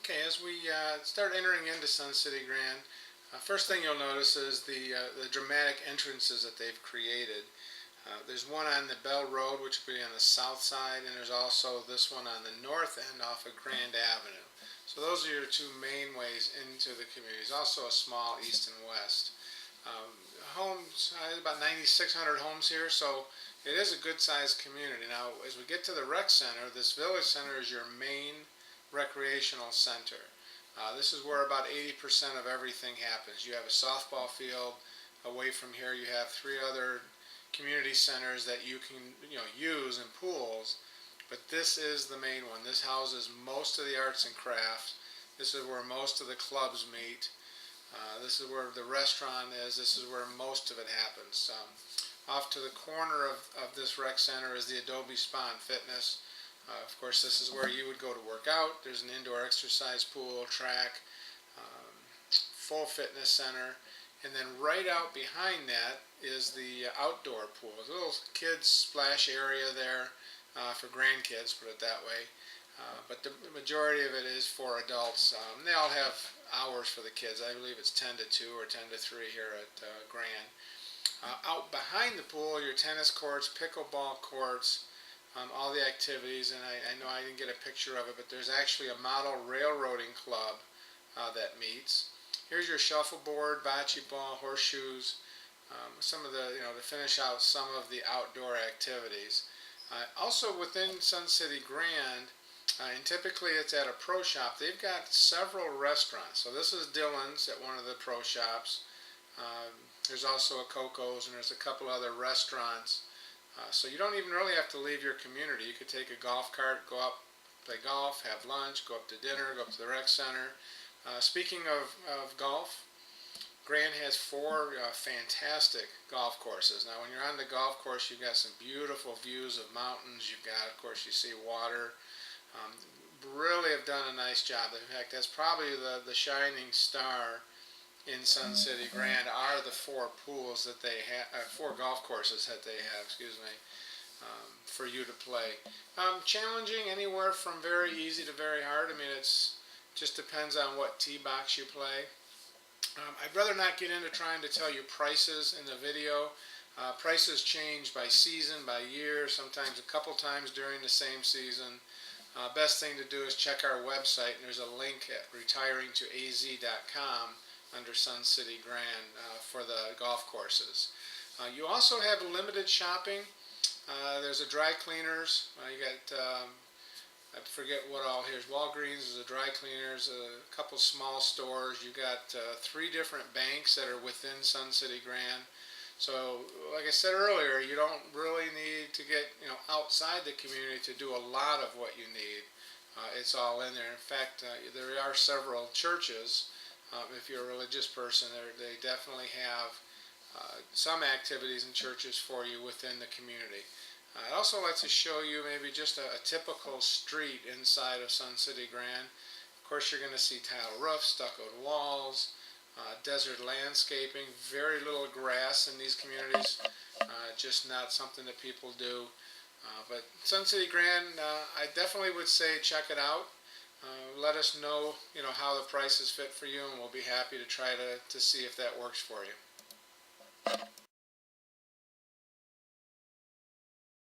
Okay, as we start entering into Sun City Grand, first thing you'll notice is the dramatic entrances that they've created. There's one on the Bell Road, which will be on the south side, and there's also this one on the north end off of Grand Avenue. So those are your two main ways into the community. There's also a small east and west. Um, Homes, about 9,600 homes here, so it is a good-sized community. Now, as we get to the rec center, this village center is your main recreational center. This is where about 80% of everything happens. You have a softball field. Away from here, you have three other community centers that you can use, and pools. But this is the main one. This houses most of the arts and crafts. This is where most of the clubs meet. This is where the restaurant is. This is where most of it happens. Off to the corner of this rec center is the Adobe Spa and Fitness. Of course, this is where you would go to work out. There's an indoor exercise pool, track, full fitness center. And then right out behind that is the outdoor pool. There's a little kids splash area there for grandkids, put it that way. But the majority of it is for adults. They all have hours for the kids. I believe it's 10 to 2 or 10 to 3 here at Grand. Out behind the pool, your tennis courts, pickleball courts, all the activities. And I know I didn't get a picture of it, but there's actually a model railroading club that meets. Here's your shuffleboard, bocce ball, horseshoes, some of the, to finish out some of the outdoor activities. Also within Sun City Grand, and typically it's at a pro shop, they've got several restaurants. So this is Dylan's at one of the pro shops. There's also a Coco's, and there's a couple other restaurants. So you don't even really have to leave your community. You could take a golf cart, go up, play golf, have lunch, go up to dinner, go up to the rec center. Speaking of golf, Grand has four fantastic golf courses. Now, when you're on the golf course, you've got some beautiful views of mountains. You've got, of course, you see water. Really have done a nice job. In fact, that's probably the shining star in Sun City Grand are the four pools that they have, four golf courses that they have, for you to play. Challenging, anywhere from very easy to very hard. I mean, just depends on what tee box you play. I'd rather not get into trying to tell you prices in the video. Prices change by season, by year, sometimes a couple times during the same season. Best thing to do is check our website, and there's a link at retiringtoaz.com under Sun City Grand for the golf courses. You also have limited shopping. There's a dry cleaners. You got I forget what all. Here's Walgreens, there's a dry cleaners, a couple small stores. You've got three different banks that are within Sun City Grand. So, like I said earlier, you don't really need to get outside the community to do a lot of what you need. It's all in there. In fact, there are several churches. If you're a religious person, they definitely have some activities in churches for you within the community. I'd also like to show you maybe just a typical street inside of Sun City Grand. Of course, you're going to see tile roofs, stuccoed walls, desert landscaping, very little grass in these communities, just not something that people do. But Sun City Grand, I definitely would say check it out. Let us know, how the prices fit for you, and we'll be happy to try to see if that works for you.